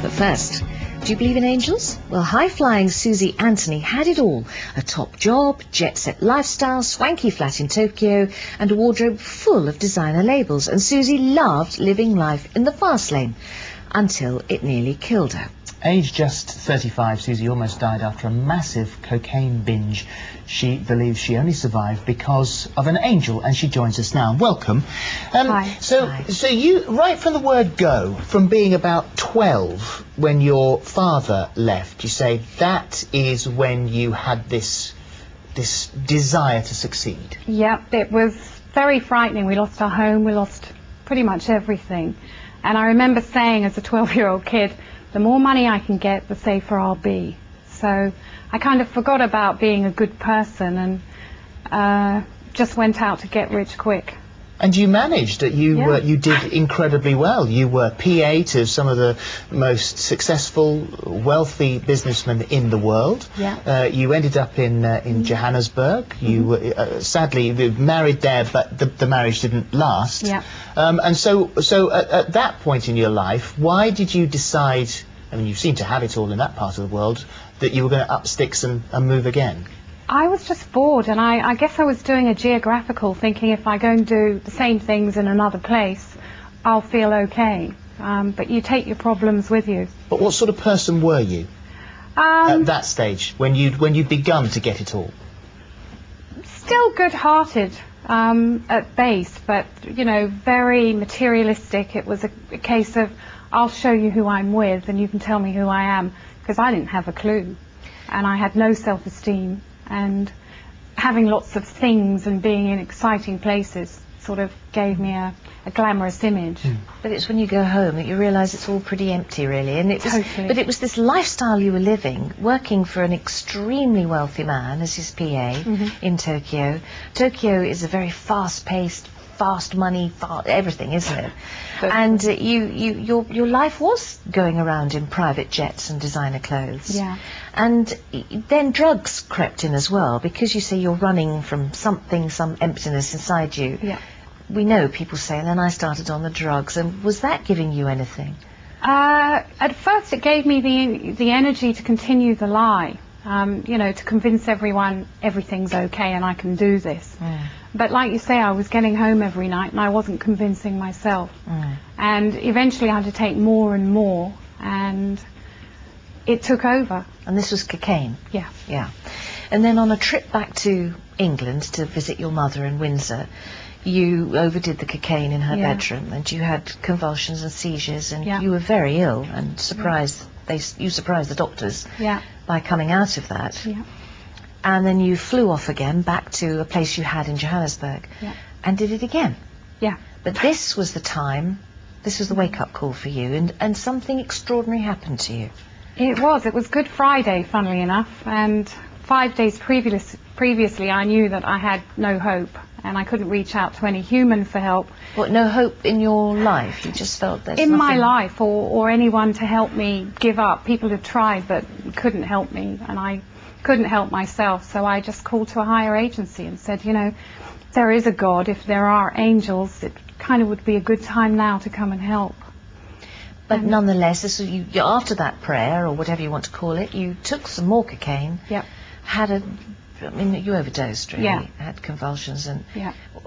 But first, do you believe in angels? Well, high-flying Susie Anthony had it all. A top job, jet-set lifestyle, swanky flat in Tokyo, and a wardrobe full of designer labels. And Susie loved living life in the fast lane, until it nearly killed her. Aged just 35, Susie almost died after a massive cocaine binge. She believes she only survived because of an angel, and she joins us now. Welcome. Hi. So you, right from the word go, from being about 12 when your father left, you say that is when you had this desire to succeed. Yep, it was very frightening. We lost our home, we lost pretty much everything. And I remember saying as a 12-year-old kid, the more money I can get, the safer I'll be. So I kind of forgot about being a good person and just went out to get rich quick. And you managed. You did incredibly well. You were PA to some of the most successful, wealthy businessmen in the world. Yeah. You ended up in Johannesburg. You were sadly married there, but the marriage didn't last. Yeah. And so at that point in your life, why did you decide? I mean, you seem to have it all in that part of the world, that you were going to up sticks and move again. I was just bored, and I guess I was doing a geographical, thinking if I go and do the same things in another place, I'll feel okay. But you take your problems with you. But what sort of person were you at that stage, when you'd begun to get it all? Still good-hearted at base, but, you know, very materialistic. It was a case of, I'll show you who I'm with, and you can tell me who I am, because I didn't have a clue, and I had no self-esteem. And having lots of things and being in exciting places sort of gave me a glamorous image. But it's when you go home that you realise it's all pretty empty, really. And it was, Totally. But it was this lifestyle you were living, working for an extremely wealthy man as his PA in Tokyo. Tokyo is a very fast-paced, fast money, everything, isn't it? And your life was going around in private jets and designer clothes. Yeah. And then drugs crept in as well, because you say you're running from something, some emptiness inside you. Yeah. We know people say, and then I started on the drugs. And was that giving you anything? At first it gave me the energy to continue the lie. You know, to convince everyone everything's okay and I can do this. But like you say, I was getting home every night and I wasn't convincing myself. And eventually I had to take more and more, and it took over. And this was cocaine? Yeah. Yeah. And then on a trip back to England to visit your mother in Windsor, you overdid the cocaine in her bedroom, and you had convulsions and seizures, and you were very ill, and you surprised the doctors by coming out of that. Yeah. And then you flew off again back to a place you had in Johannesburg and did it again. Yeah. But this was the time, this was the wake-up call for you, and something extraordinary happened to you. It was Good Friday, funnily enough, and 5 days previously I knew that I had no hope and I couldn't reach out to any human for help. What, no hope in your life? You just felt there's in nothing... my life, or anyone to help me give up. People had tried but couldn't help me, and I couldn't help myself, so I just called to a higher agency and said, you know, there is a God, if there are angels, it kind of would be a good time now to come and help. But nonetheless, this was after that prayer, or whatever you want to call it, you took some more cocaine, you overdosed, really, had convulsions, and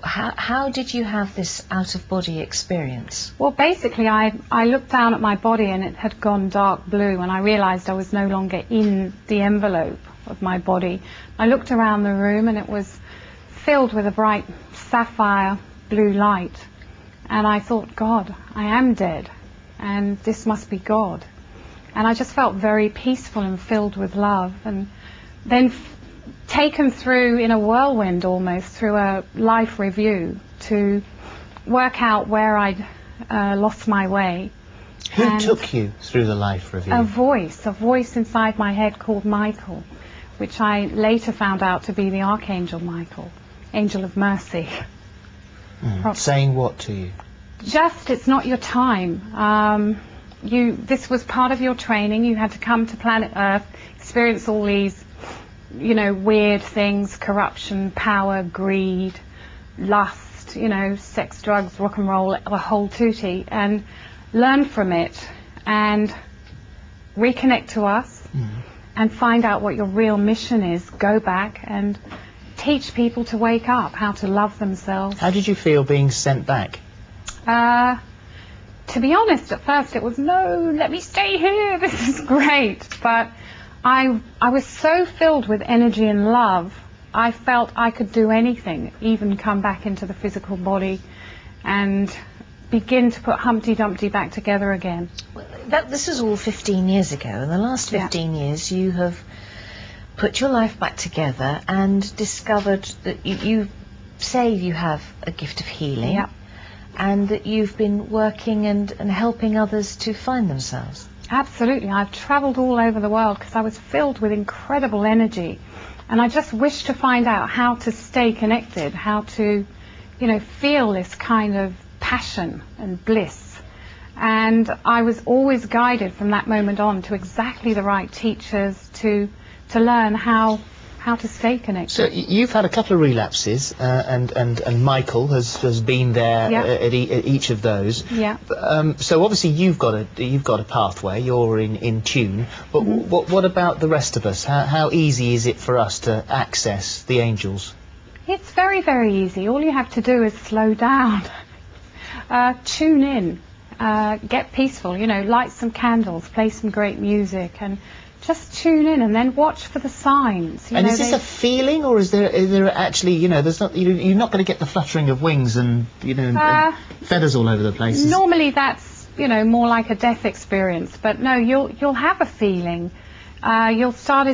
how did you have this out-of-body experience? Well, basically, I looked down at my body and it had gone dark blue, and I realised I was no longer in the envelope of my body. I looked around the room and it was filled with a bright sapphire blue light, and I thought, God, I am dead, and this must be God. And I just felt very peaceful and filled with love, and then taken through in a whirlwind almost through a life review to work out where I'd lost my way. Who took you through the life review? A voice inside my head called Michael, which I later found out to be the Archangel Michael, Angel of Mercy. Saying what to you? Just, it's not your time. This was part of your training. You had to come to planet Earth, experience all these, you know, weird things, corruption, power, greed, lust, you know, sex, drugs, rock and roll, the whole tutti, and learn from it and reconnect to us and find out what your real mission is. Go back and teach people to wake up, how to love themselves. How did you feel being sent back? To be honest, at first it was, no, let me stay here, this is great. But I was so filled with energy and love, I felt I could do anything, even come back into the physical body and begin to put Humpty Dumpty back together again. This was all 15 years ago. In the last 15 years, you have put your life back together and discovered that you say you have a gift of healing. Yeah. And that you've been working and helping others to find themselves. Absolutely. I've travelled all over the world because I was filled with incredible energy, and I just wished to find out how to stay connected, how to, you know, feel this kind of passion and bliss. And I was always guided from that moment on to exactly the right teachers to learn how to stay connected. So you've had a couple of relapses, and Michael has been there at each of those. Yeah. So obviously you've got a pathway. You're in tune. But what about the rest of us? How easy is it for us to access the angels? It's very, very easy. All you have to do is slow down, tune in, get peaceful. You know, light some candles, play some great music, and just tune in and then watch for the signs. And is this a feeling, or is there actually, you know, there's not, you're not going to get the fluttering of wings and, you know, and feathers all over the place? Normally that's, you know, more like a death experience, but no, you'll have a feeling. You'll start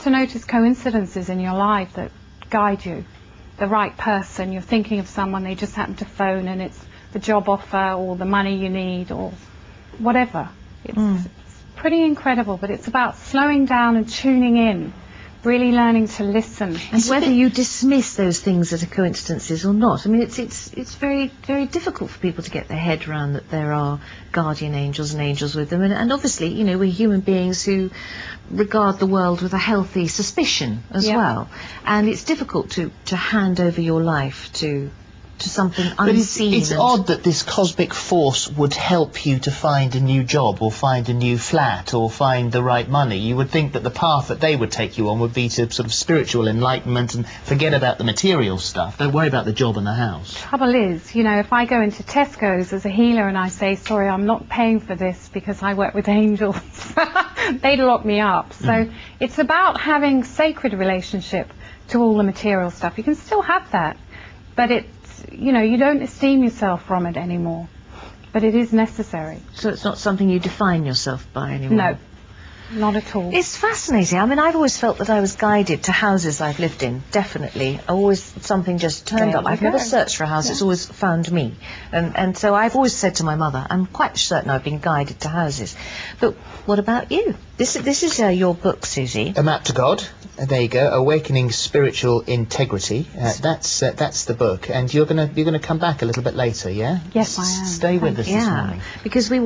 to notice coincidences in your life that guide you. The right person, you're thinking of someone, they just happen to phone, and it's the job offer or the money you need or whatever. It's pretty incredible, but it's about slowing down and tuning in, really learning to listen. And whether you dismiss those things as coincidences or not, I mean, it's very, very difficult for people to get their head around that there are guardian angels and angels with them. And obviously, you know, we're human beings who regard the world with a healthy suspicion as well. And it's difficult to hand over your life to something unseen. But it's odd that this cosmic force would help you to find a new job or find a new flat or find the right money. You would think that the path that they would take you on would be to sort of spiritual enlightenment and forget about the material stuff. Don't worry about the job and the house. Trouble is, you know, if I go into Tesco's as a healer and I say, sorry, I'm not paying for this because I work with angels, they'd lock me up. So it's about having sacred relationship to all the material stuff. You can still have that, but you know, you don't esteem yourself from it anymore, but it is necessary. So it's not something you define yourself by anymore? No, not at all. It's fascinating. I mean, I've always felt that I was guided to houses I've lived in, definitely. Always something just turned up. I've never searched for a house, it's always found me. And so I've always said to my mother, I'm quite certain I've been guided to houses. But what about you? This is your book, Susie. A Map to God. There you go. Awakening Spiritual Integrity. That's the book. And you're gonna come back a little bit later, yeah? Yes, I am. Stay with us this morning. Because we